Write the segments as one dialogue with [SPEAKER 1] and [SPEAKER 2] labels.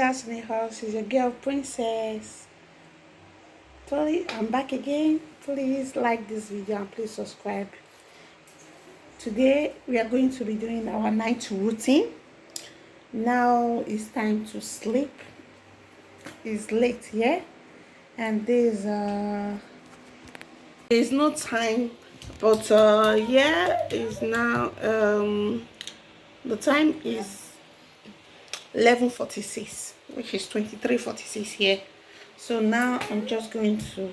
[SPEAKER 1] house in the house is your girl Princess. Please, I'm back again. Please like this video and please subscribe. Today we are going to be doing our night routine. Now it's time to sleep. It's late here, and there's no time, but yeah, it's now the time is 11:46, which is 23:46 here. So now I'm just going to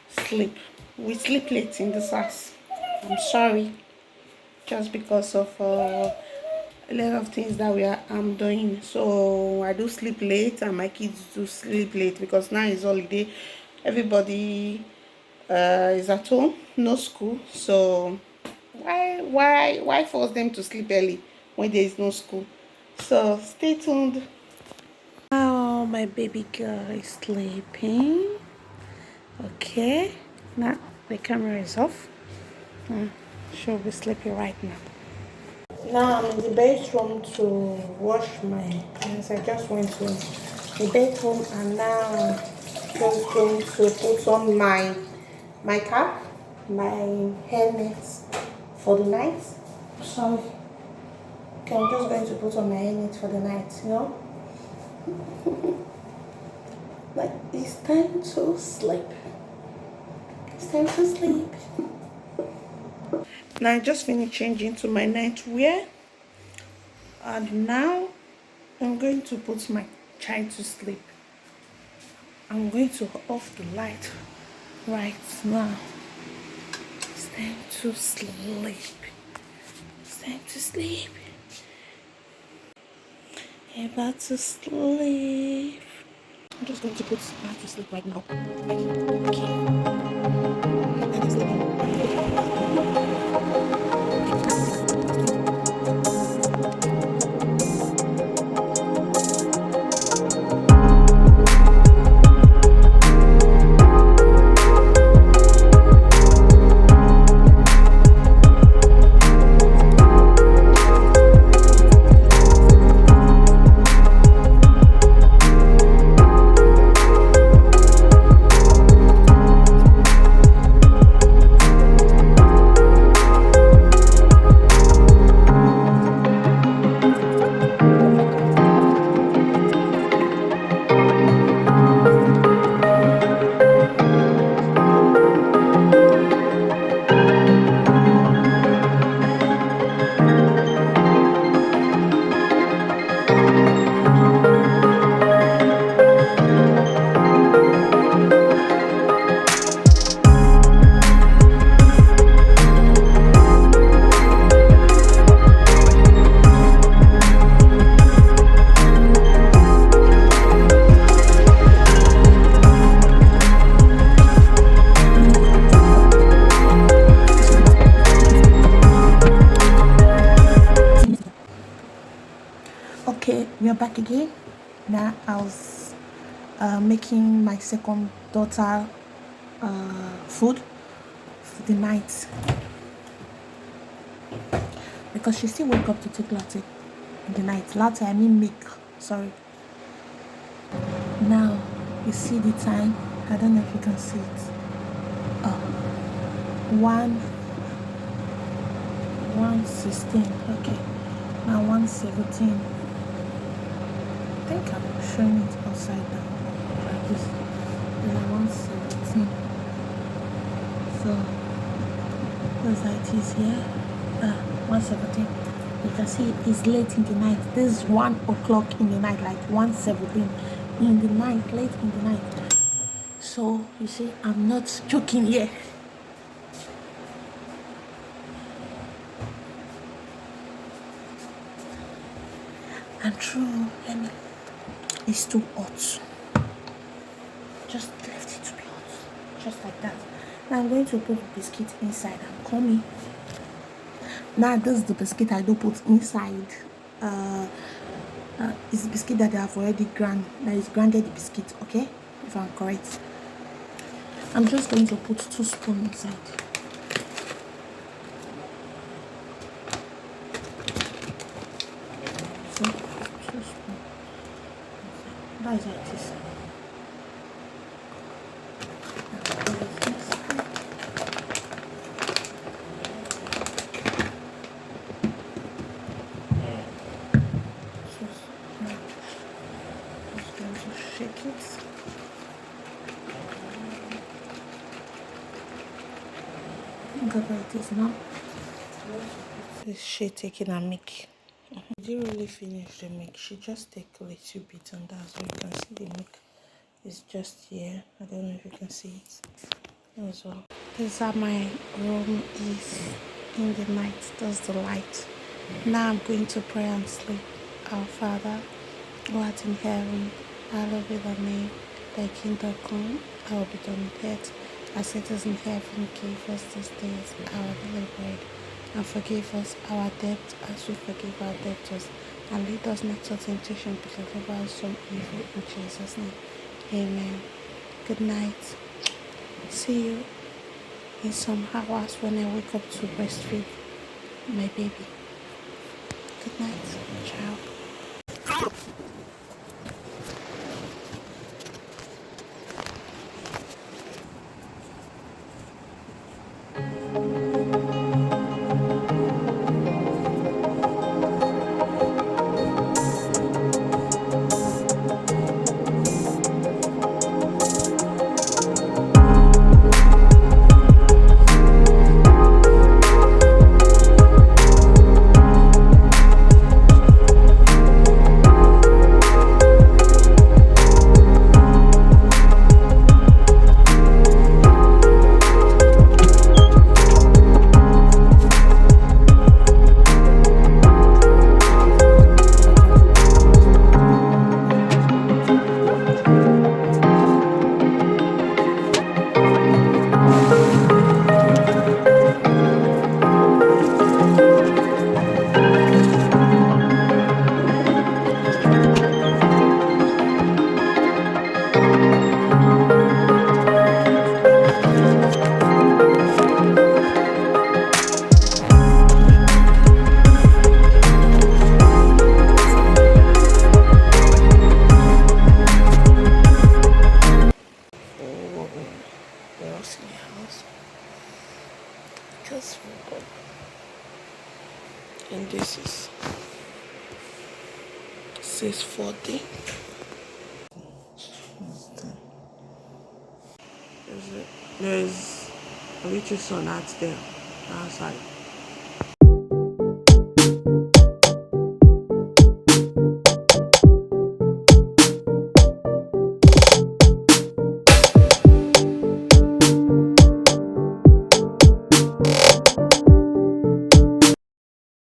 [SPEAKER 1] sleep. We sleep late in this house. I'm sorry, just because of a lot of things that I'm doing. So I do sleep late, and my kids do sleep late because now is holiday. Everybody is at home, no school. So why force them to sleep early when there is no school? So stay tuned. Now my baby girl is sleeping. Okay, now the camera is off. She'll be sleeping right now. Now I'm in the bedroom to wash my hands. I just went to the bedroom, and now I'm just going to put on my cap, my hairnet for the night. Sorry. Okay, I'm just going to put on my hairnet for the night, you know. Like, it's time to sleep. It's time to sleep. Now I just finished changing to my nightwear, and now I'm going to put my child to sleep. I'm going to off the light right now. It's time to sleep. It's time to sleep. About to sleep. I'm just going to put her to sleep right now. Okay. That is sleeping. Okay, we are back again. Now I was making my second daughter food for the night because she still wake up to take latte in the night. Latte, I mean milk. Sorry. Now you see the time. I don't know if you can see it. 1:16. Okay. Now 1:17. I think I'm showing it upside down like this. Then 1:17. So what's that it is here? 1:17. You can see it's late in the night. This is 1 o'clock in the night, like 1:17 in the night, late in the night. So you see, I'm not joking here. And true, it's too hot. Just left it to be hot, just like that. Now I'm going to put the biscuit inside. I'm coming. Now this is the biscuit I do put inside. It's the biscuit that I have already grounded the biscuit. Okay, if I'm correct. I'm just going to put 2 spoons inside. So 2 spoons. That is what it is. Just going to shake it. Look at how it is now. This she taking a milk. She didn't really finish the milk. She just take a little bit, and that's why you can see the milk is just here. I don't know if you can see it as well. This is how my room is in the night. That's the light. Now I'm going to pray and sleep. Our Father, who art in heaven, hallowed be thy name. Thy kingdom come, thy will be done on earth as it is in heaven. Give us this day our daily bread, and forgive us our debt as we forgive our debtors. And lead us not to temptation, but deliver us from evil. In Jesus' name, amen. Good night. See you in some hours when I wake up to breastfeed my baby. Good night. Ciao. Lost my house. Just woke up. And this is 6:40. There's a little sun out there outside.